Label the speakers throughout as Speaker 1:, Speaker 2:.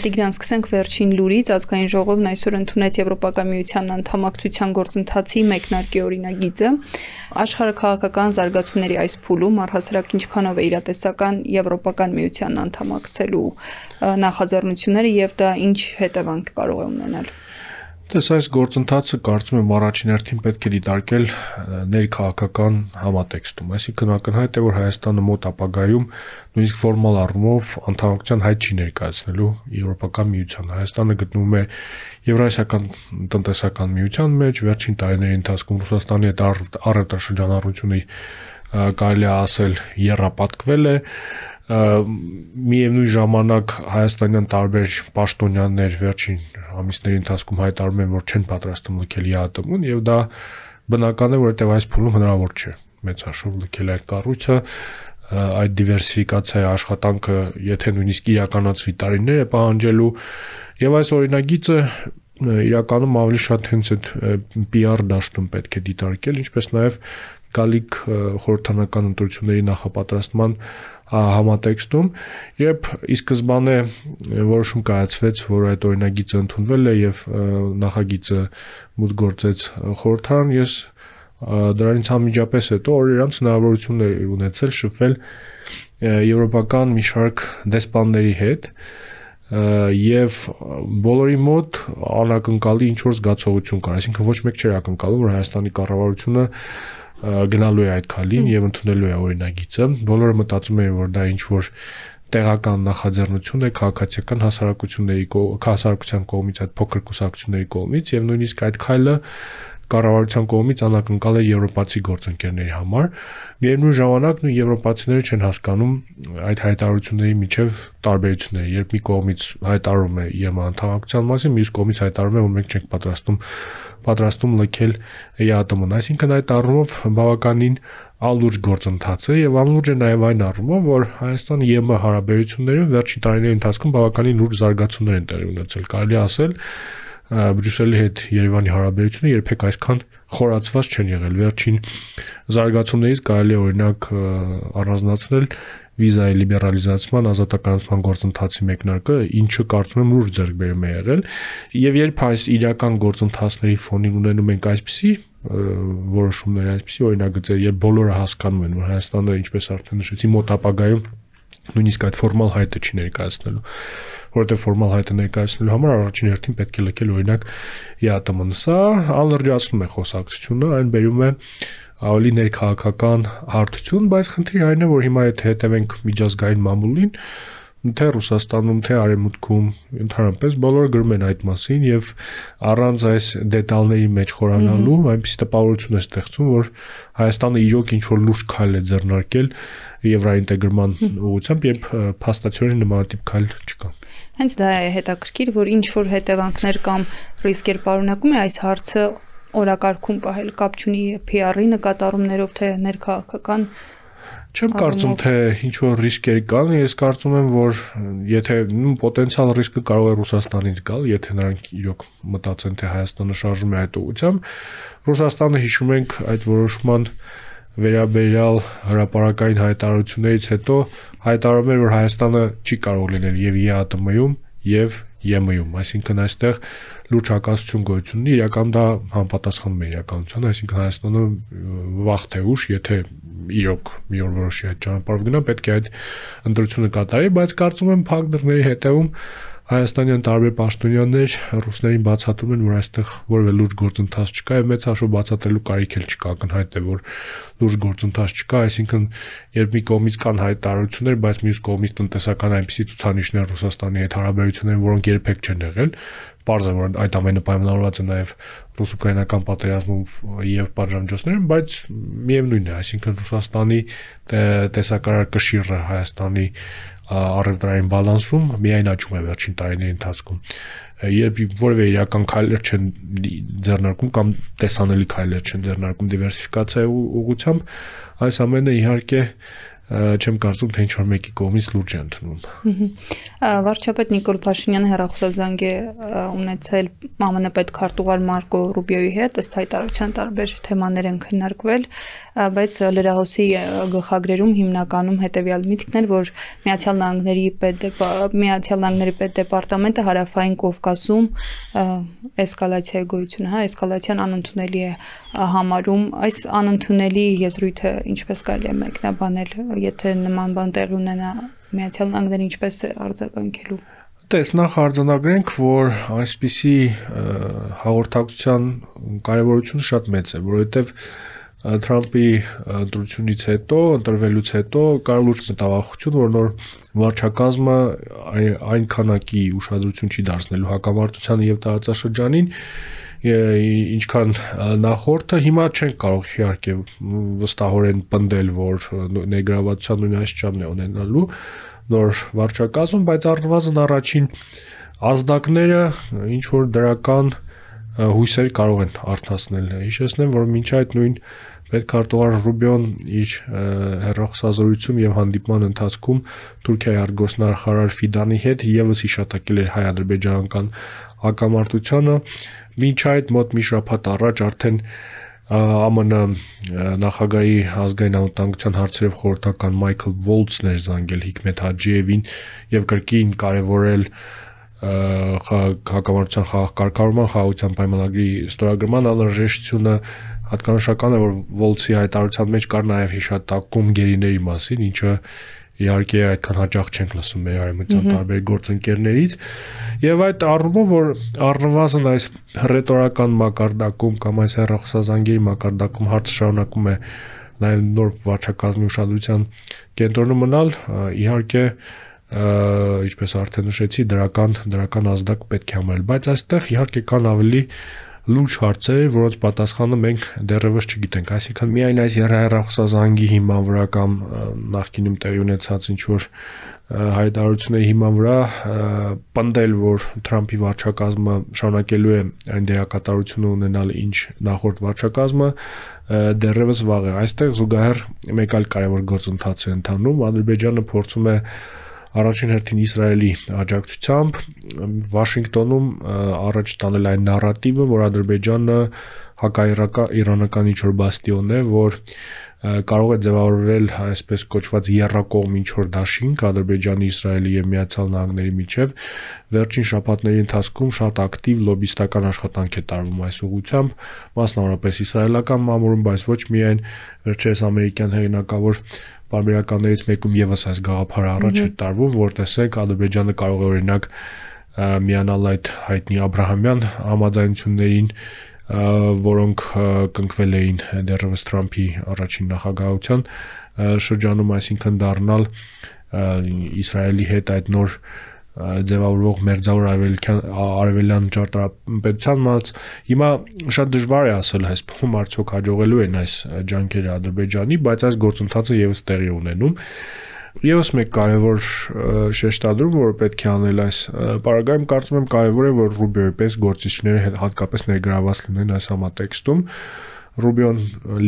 Speaker 1: Տիգրան, սկսենք վերջին լուրից, ազգային ժողովն այսօր ընդունեց Եվրոպական միության անդամակցության գործընթացի մեկնարկի օրինագիծը։ Աշխարհաքաղաքական զարգացումների այս փուլում առհասարակ ինչքանով է իրատեսական Եվրոպական միությանն անդամակցելու նախաձեռնությունները եւ դա ինչ հետևանք կարող է ունենալ։
Speaker 2: Այս գործընթացը կարծում եմ առաջին հերթին պետք է դիտարկել ներքաղաքական համատեքստում, այսինքն ակնհայտ է, որ Հայաստանը մոտ ապագայում նույնիսկ ֆորմալ առումով անդամակցության հայտ չի ներկայացնելու Եվրոպական միությանը։ Հայաստանը գտնվում է Եվրասիական տնտեսական միության մեջ, վերջին տարիների ընթացքում Ռուսաստանի հետ առևտրաշրջանառությունը կարելի է ասել եռապատկվել է, միևնույն ժամանակ հայաստանյան տարբեր պաշտոնյաներ վերջին ամիսների ընթացքում հայտարարում են, որ չեն պատրաստվում լքել ԵԱՏՄ-ն եւ դա բնական է, որովհետեւ այս փուլում հնարավոր չէ մեծաշով լքել այդ կառույցը, այդ դիվերսիֆիկացիայի աշխատանքը, եթե նույնիսկ իրականացվի տարիներ է պահանջելու եւ այս օրինագիծը իրականում ավելի շատ հենց այդ PR դաշտում պետք է դիտարկել, ինչպես նաեւ գալիք խորհրդանական ընտրությունների նախապատրաստման համատեքստում, երբ ի սկզբանե որոշում կայացվեց, որ այդ օրինագիծը ընդունվել է եւ նախագիծը մուտք գործեց խորհրդարան, ես դրանից անմիջապես հետո օրեր անց հնարավորություն է ունեցել շփվել եվրոպական մի շարք դեսպանների հետ եւ բոլորի մոտ անակնկալի ինչ-որ զգացողություն կար, այսինքն ոչ մեկ չէր ակնկալում, որ Հայաստանի կառավարությունը գնալու է այդ քայլին եւ ընդունելու է օրինագիծը։ Բոլորը մտածում էին, որ դա ինչ-որ տեղական նախաձեռնություն է քաղաքացիական հասարակության կողմից, այդ փոքր կուսակցությունների կողմից եւ նույնիսկ այդ քայլը կառավարության կողմից անակնկալ է եվրոպացի գործընկերների համար։ Միևնույն ժամանակ նույն եվրոպացիները չեն հասկանում այդ հայտարարությունների միջև տարբերությունները, երբ մի կողմից հայտարարում է ԵՄ անդամակցության մասին, մյուս կողմից հայտարարում է, որ մենք չենք պատրաստում լքել ԵԱՏՄ-ն, այսինքն այդ առումով բավականին անլուրջ գործընթաց է եւ անլուրջ է նաեւ այն առումով, որ Հայաստան-ԵՄ հարաբերություններում վերջին տարիների ընթացքում բավականին լուրջ զարգացումներ են տեղի ունեցել։ Կարելի է ասել, Բրյուսելի հետ Երևանի հարաբերությունը երբեք այսքան խորացված չեն եղել։ Վերջին զարգացումներից կարելի է օրինակ առանձնացնել վիզայի լիբերալիզացման, ազատականացման գործընթացի մեկնարկը, ինչը կարծում եմ լուրջ ձեռքբերում է եղել, եւ երբ այս իրական գործընթացների ֆոնին ունենում ենք այսպիսի որոշումներ, այսպիսի օրինագծեր, երբ բոլորը հասկանում են, որ Հայաստանը, ինչպես արդեն նշեցի, մոտ ապագայում նույնիսկ այդ ֆորմալ հայտը չի ներկայացնելու, որովհետեւ ֆորմալ հայտը ներկայացնելու համար առաջին հերթին պետք է լքել օրինակ ԵԱՏՄ-ն։ Սա անլրջացնում է խոսակցությունը, այն բերում է ավելի ներքաղաքական հարթություն, բայց խնդիրը այն է, որ հիմա եթե հետևենք միջազգային մամուլին, թե Ռուսաստանում, թե Արևմուտքում, ընդհանրապես բոլորը գրում են այդ մասին եւ առանց այս դետալների մեջ խորանալու այնպիսի տպավորություն է ստեղծում, որ Հայաստանը իրոք ինչ-որ լուրջ քայլ է ձեռնարկել եվրոինտեգրման ուղղությամբ, երբ փաստացիորեն նմանատիպ քայլ չկա։
Speaker 1: Հենց դա է հետաքրքիր, որ ինչ-որ հետևանքներ կամ ռիսկեր պարունակում է այս հարցը օրակարգում պահել, կապ չունի PR-ի նկատառումներով, թե ներքաղաքական
Speaker 2: Չեմ կարծում, թե ինչ-որ ռիսկեր կան, ես կարծում եմ, որ եթե պոտենցիալ ռիսկը կարող է Ռուսաստանից գալ, եթե նրանք իրոք մտածեն, թե Հայաստանը շարժում է այդ ուղղությամբ, Ռուսաստանը հիշում ենք այդ որոշման վերաբերյալ հրապարակային հայտարարություններից հետո հայտարարում էր, որ Հայաստանը չի կարող լինել եւ ԵԱՏՄ-ում եւ ԵՄ-ում, այսինքն այստեղ լուրջ հակասություն գոյություն ունի, իրական դա համապատասխանում է իրականությանը, այսինքն Հայաստանը վաղ թե ուշ, եթե իրոք մի օր որոշի այդ ճանապարհով գնա, պետք է այդ ընտրությունը կատարի, բայց կարծում եմ փակ դռների հետևում հայաստանյան տարբեր պաշտոնյաներ ռուսներին բացատրում են, որ այստեղ որևէ լուրջ գործընթաց չկա եւ մեծ հաշվով բացատրելու կարիք էլ չկա, ակնհայտ է, որ լուրջ գործընթաց չկա, այսինքն երբ մի կողմից կան հայտարարություններ, բայց մյուս կողմից տնտեսական այնպիսի ցուցանիշներ Ռուսաստանի հետ հարաբերություններ, որոնք երբեք չեն եղել, պարզ է, որ այդ ամենը պայմանավորված է նաեւ ռուս-ուկրաինական պատերազմով եւ պատժամիջոցներում, բայց միևնույն է, այսինքն Ռուսաստանի տեսակարար կշիռը Հայաստանի առևտրային բալանսում միայն աճում է վերջին տարիների ընթացքում։ Երբ որևէ իրական քայլեր չեն ձեռնարկում կամ տեսանելի քայլեր չեն ձեռնարկում դիվերսիֆիկացիայի ուղղությամբ, այս ամենը իհարկե չեմ կարծում թե ինչ որ մեկի կողմից լուրջ է ընդունում։
Speaker 1: Վարչապետ Նիկոլ Փաշինյանը հեռախոսազանգ է ունեցել ԱՄՆ պետքարտուղար Մարկո Ռուբիոյի հետ, ըստ հայտարարության տարբեր թեմաներ են քննարկվել, բայց լրահոսի գլխագրերում հիմնականում հետևյալ միտքն էր, որ Միացյալ Նահանգների պետդեպարտամենտը հարավային Կովկասում էսկալացիայի գոյությունը, էսկալացիան անընդունելի է համարում, այս անընդունելի եզրույթը ինչպես կարելի է մեկնաբանել, եթե նման բան տեղի ունենա Միացյալ Նահանգները ինչպես է արձագանքելու։
Speaker 2: Տես նախ արձանագրենք, որ այսպիսի հաղորդակցության կարևորությունը շատ մեծ է, որովհետև Թրամփի ընտրությունից հետո, ընտրվելուց հետո կար լուրջ մտավախություն, որ նոր վարչակազմը այն քանակի ուշադրություն չի դարձնելու հակամարտությանը եւ տարածաշրջանին, ինչքան նախորդը, հիմա չենք կարող իհարկե վստահորեն պնդել, որ ներգրավվածության նույն աստիճանն է ունենալու նոր վարչակազմ, բայց առնվազն առաջին ազդակները ինչ որ դրական հույսեր կարող են արթնացնել։ Հիշեցնեմ, որ մինչ այդ նույն պետքարտուղար Ռուբիոն իր հեռախոսազրույցում եւ հանդիպման ընթացքում Թուրքիայի արտգործնախարար Ֆիդանի հետ եւս հիշատակել էր հայ-ադրբեջանական հակամարտությանը, մինչ այդ մոտ մի շաբաթ առաջ արդեն ԱՄՆ նախագահի ազգային անվտանգության հարցերով խորհրդական Մայքլ Վոլցն էր զանգել Հիկմետ Հաջիևին եւ կրկին կարևորել հակամարտության խաղաղ խաղաղության պայմանագրի ստորագրման անհրաժեշտությունը հատկանշական է, որ Վոլցի հայտարարության մեջ կար նաև հիշատակում գերիների մասին, ինչը իհարկե այդքան հաճախ չենք լսում մեր արևմտյան տարբեր գործընկերներից, եւ այդ առումով, որ առնվազն այս ռետորական մակարդակում կամ այս հեռախոսազանգերի մակարդակում հարցը շարունակում է նաև նոր վարչակազմի ուշադրության կենտրոնում մնալ, իհարկե ինչպես արդեն նշեցի, դրական ազդակ պետք է համարել, բայց այստեղ իհարկե կան ավելի լուրջ հարցեր, որոնց պատասխանը մենք դեռևս չգիտենք, այսինքն միայն այս հեռախոսազանգի հիման վրա կամ նախկինում տեղի ունեցած ինչ որ հայտարարությունների հիման վրա պնդել, որ Թրամփի վարչակազմը շարունակելու է այն դերակատարությունը ունենալ, ինչ նախորդ վարչակազմը, դեռևս վաղ է։ Այստեղ զուգահեռ մեկ այլ կարևոր գործընթաց է ընթանում, Ադրբեջանը փորձում է առաջին հերթին Իսրայելի աջակցությամբ Վաշինգտոնում առաջ տանել այն նարատիվը, որ Ադրբեջանը հակաիրանական ինչ-որ բաստիոն է, որ կարող է ձևավորվել այսպես կոչված եռակողմ ինչ-որ դաշինք Ադրբեջանի, Իսրայելի եւ Միացյալ Նահանգների միջև, վերջին շաբաթների ընթացքում շատ ակտիվ լոբիստական աշխատանք է տարվում այս ուղղությամբ, մասնավորապես իսրայելական մամուլում, բայց ոչ միայն վերջերս ամերիկյան հեղինակավոր պարբերականներից մեկում եւս այս գաղափարը առաջ է տարվում, որ տեսեք Ադրբեջանը կարող է օրինակ միանալ այդ հայտնի Աբրահամյան համաձայնություններին, որոնք կնքվել էին դեռևս Թրամփի առաջին նախագահության շրջանում, այսինքն դառնալ Իսրայելի հետ այդ նոր ձևավորվող մերձավոր արևելյան ճարտարապետության մաս։ Հիմա շատ դժվար է ասել այս փոփ արդյոք հաջողելու են այս ջանքերը Ադրբեջանի, բայց այս գործընթացը եւս տեղի ունենում։ Եվս մեկ կարևոր շեշտադրում, որ պետք է անել այս պարագայում, կարծում եմ կարևոր է, որ Ռուբիոյի պես գործիչները հատկապես ներգրաված լինեն այս համատեքստում։ Ռուբիոն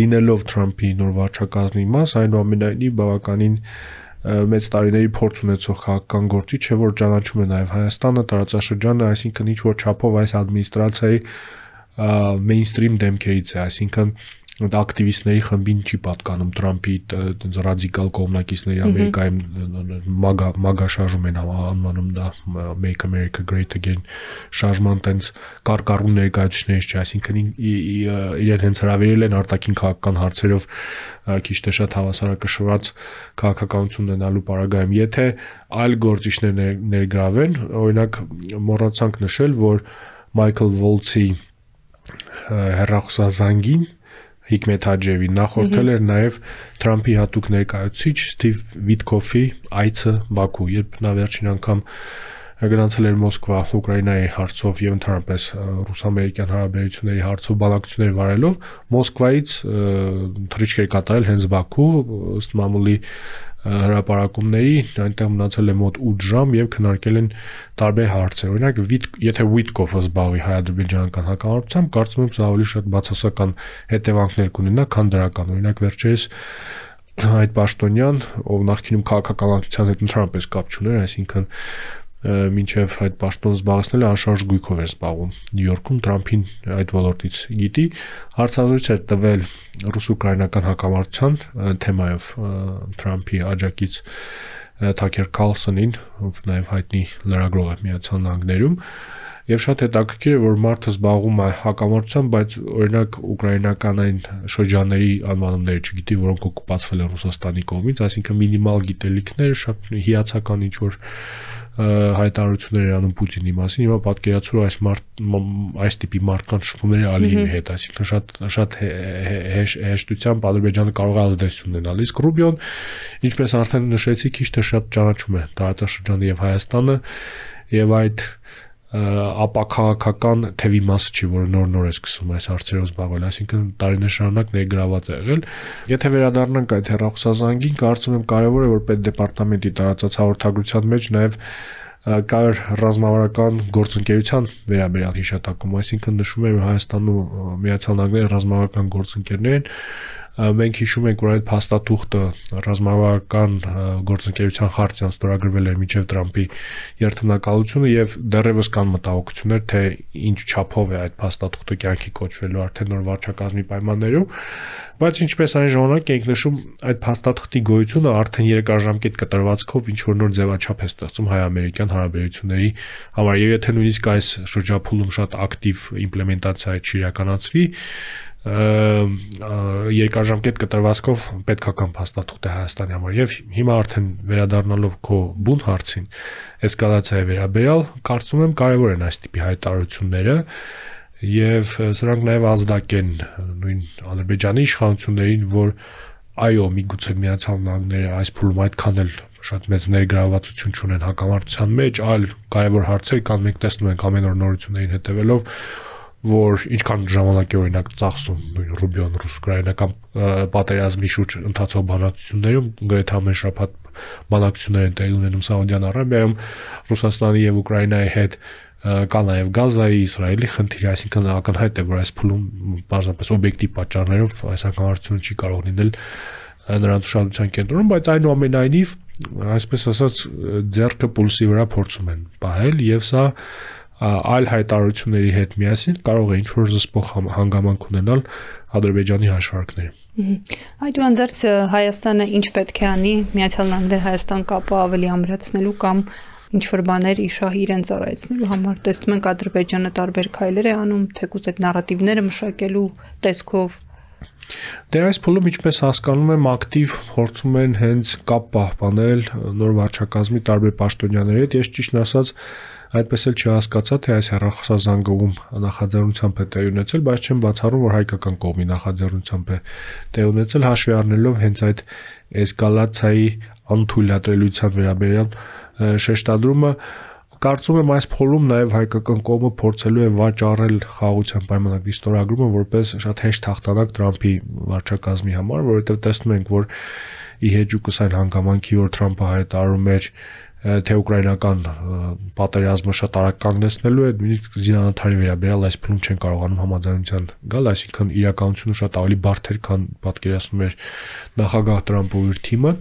Speaker 2: լինելով Թրամփի նոր վարչակազմի մաս, այնուամենայնիվ բավականին մեծ տարիների փորձ ունեցող քաղաքական գործիչ է, որ ճանաչում է նաև Հայաստանը, տարածաշրջանը, այսինքն ինչ որ չափով այս ադմինիստրացիայի մեյնստրիմ դեմքերից է, այսինքն ակտիվիստների խմբին չի պատկանում Թրամփի ռադիկալ կողմնակիցների Ամերիկայում MAGA շարժում են անվանում դա Make America Great Again շարժման տենց կարկառուն ներկայացուցիչներից չէ, այսինքն իրեն հենց հրավիրել են արտաքին քաղաքական հարցերով քիչ թե շատ հավասարակշռված քաղաքականություն ունենալու պարագայում, եթե այլ գործիչներ ներգրավեն, օրինակ մոռացանք նշել, որ Մայքլ Վոլցի հեռախոսազանգին Հիկմետ Հաջիևի նախորդել էր նաև Թրամփի հատուկ ներկայացուցիչ Սթիվ Վիտքոֆի այցը Բաքու, երբ նա վերջին անգամ գնացել էր Մոսկվա Ուկրաինայի հարցով եւ ընդհանրապես ռուս-ամերիկյան հարաբերությունների հարցով բանակցություններ վարելով, Մոսկվայից թռիչք էր կատարել հենց Բաքու, ըստ մամուլի հրապարակումների, այնտեղ մնացել է մոտ 8 ժամ եւ քննարկել են տարբեր հարցեր։ Օրինակ, եթե Վիտկոֆը զբաղվի հայ-ադրբեջանական հակամարտությամբ, կարծում եմ սա ավելի շատ բացասական հետևանքներ կունենա, քան դրական։ Օրինակ, վերջերս այդ պաշտոնյան, ով նախկինում քաղաքականության հետ ընդհանրապես կապ չուներ, այսինքն մինչև այդ պաշտոնը զբաղեցնել անշարժ գույքով էր զբաղվում Նյու Յորքում, Թրամփին այդ ոլորտից գիտի, հարցազրույց էր տվել ռուս-ուկրաինական հակամարտության թեմայով Թրամփի աջակից Թաքեր Քարլսոնին, ով նաև հայտնի լրագրող է Միացյալ Նահանգներում, եւ շատ հետաքրքիր է, որ մարդը զբաղվում է հակամարտությամբ, բայց օրինակ ուկրաինական այն շրջանների անվանումները չգիտի, որոնք օկուպացվել են Ռուսաստանի կողմից, այսինքն մինիմալ գիտելիքներ, շատ հիացական ինչ-որ հայտարարություններ էր անում Պուտինի մասին, հիմա պատկերացրու այս տիպի մարդկանց շփումների Ալիևի հետ, այսինքն շատ հեշտությամբ Ադրբեջանը կարող է ազդեցություն ունենալ, իսկ Ռուբիոն, ինչպես արդեն նշեցի, քիչ թե շատ ճանաչում է տարածաշրջանը եւ Հայաստանը եւ այդ ապաքաղաքական թևի մասը չի, որը նոր է սկսում այս հարցերով զբաղվել, այսինքն տարիներ շարունակ ներգրաված է եղել։ Եթե վերադառնանք այդ հեռախոսազանգին, կարծում եմ կարևոր է, որ Պետդեպարտամենտի տարածած հաղորդագրության մեջ նաև կար ռազմավարական գործընկերության վերաբերյալ հիշատակում, այսինքն նշում է, որ Հայաստանն ու Միացյալ Նահանգները ռազմավարական գործընկերներ են, մենք հիշում ենք, որ այդ փաստաթուղթը ռազմավարական գործընկերության խարտիան ստորագրվել էր մինչև Տրամփի երթմնակալությունը եւ դեռևս կան մտահոգություններ, թե ինչ չափով է այդ փաստաթուղթը կյանքի կոչվելու արդեն նոր վարչակազմի պայմաններում, բայց ինչպես այն ժամանակ ենք նշում, այդ փաստաթղթի գոյությունը արդեն երկարաժամկետ կտրվածքով ինչ որ նոր ձևաչափ է ստեղծում հայ-ամերիկյան հարաբերությունների համար եւ եթե նույնիսկ այս շրջափուլում շատ ակտիվ իմպլեմենտացիա չիրականացվի, երկարաժամկետ կտրվածքով պետքական փաստաթուղթ է Հայաստանի համար եւ հիմա արդեն վերադառնալով քո բուն հարցին էսկալացիայի վերաբերյալ կարծում եմ կարեւոր են այս տիպի հայտարարությունները եւ սրանք նաեւ ազդակ են նույն Ադրբեջանի իշխանություններին, որ այո, միգուցե Միացյալ Նահանգները այս փուլում այդքան էլ շատ մեծ ներգրավվածություն չունեն հակամարտության մեջ, այլ կարեւոր հարցեր կան, մենք տեսնում ենք ամեն օր նորություններին հետեւելով, որ ինչքան ժամանակ է օրինակ ծախսում նույն Ռուբիոն ռուս-ուկրաինական պատերազմի շուրջ ընթացող բանակցություններում, գրեթե ամեն շաբաթ բանակցություններ են տեղի ունենում Սաուդյան Արաբիայում, Ռուսաստանի եւ Ուկրաինայի հետ կա նաև Գազայի, Իսրայելի խնդիրը, այսինքն ակնհայտ է, որ այս փուլում բազմապես օբյեկտիվ պատճառներով այս հակամարտությունը չի կարող լինել նրանց ուշադրության կենտրոնում, բայց այնուամենայնիվ, այսպես ասած, ձեռքը պուլսի վրա փորձում են պահել եւ սա այլ հայտարարությունների հետ միասին կարող է ինչ-որ զսպող հանգամանք ունենալ Ադրբեջանի հաշվարկներում։
Speaker 1: Այդուհանդերձ Հայաստանը ինչ պետք է անի Միացյալ Նահանգներ Հայաստան կապը ավելի ամրացնելու կամ ինչ-որ բաներ իշահ իրենց ծառայեցնելու համար, տեսնում ենք Ադրբեջանը տարբեր քայլեր է անում, թեկուզ այդ նարատիվները մշակելու տեսքով։
Speaker 2: Դե այս փուլում ինչպես հասկանում եմ ակտիվ փորձում են հենց կապ պահպանել նոր վարչակազմի տարբեր պաշտոնյաների հետ, ես ճիշտն ասած այդպես էլ չհասկացա, թե այս հեռախոսազանգում նախաձեռնությամբ է տեղի ունեցել, բայց չեմ բացառում, որ հայկական կողմի նախաձեռնությամբ է տեղի ունեցել, հաշվի առնելով հենց այդ էսկալացիայի անթույլատրելիության վերաբերյալ շեշտադրումը։ Կարծում եմ այս փուլում նաև հայկական կողմը փորձելու է վաճառել խաղաղության պայմանագրի ստորագրումը որպես շատ հեշտ հաղթանակ Տրամփի վարչակազմի համար, որովհետև տեսնում ենք, որ ի հեճուկս այն հանգամանքի, որ Թրամփը հայտարարում էր, թե ուկրաինական պատերազմը շատ արագ կանգնեցնելու է, նույնիսկ զինանաթարի վերաբերյալ այս փուլում չեն կարողանում համաձայնության գալ, այսինքն իրականությունը շատ ավելի բարդ էր, քան պատկերացնում էր նախագահ Տրամփը ու իր թիմը,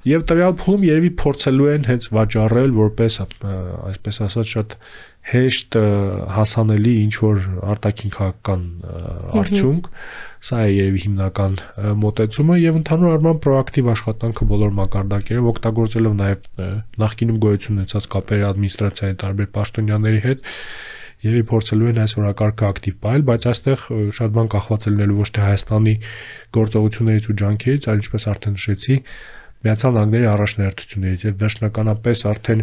Speaker 2: եւ տվյալ փուլում երևի փորձելու են հենց վաճառել որպես, այսպես ասած, շատ հեշտ հասանելի ինչ-որ արտաքին քաղաքական արդյունք, սա է երևի հիմնական մոտեցումը եւ ընդհանուր առմամբ պրոակտիվ աշխատանքը բոլոր մակարդակներով օգտագործելով նաեւ նախկինում գոյություն ունեցած կապերի ադմինիստրացիայի տարբեր պաշտոնյաների հետ եւ փորձելու են այս օրակարգը ակտիվ պահել, բայց այստեղ շատ բան կախված է լինելու ոչ թե Հայաստանի գործողություններից ու ջանքերից, այլ ինչպես արդեն նշեցի, Միացյալ Նահանգների առաջնահերթություններից եւ վերջնականապես արդեն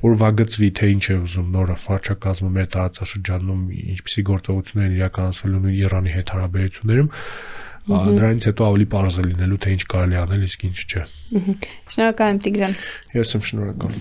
Speaker 2: ուրվագծվի թե ինչ է ուզում նոր վարչակազմը մեր տարածաշրջանում, ինչպիսի գործողություններ իրականացվելու նույն Իրանի հետ հարաբերություններում, դրանից հետո ավելի պարզ է լինելու թե ինչ կարելի անել, իսկ ինչ չէ։
Speaker 1: Շնորհակալ եմ Տիգրան։
Speaker 2: Ես եմ շնորհակալ։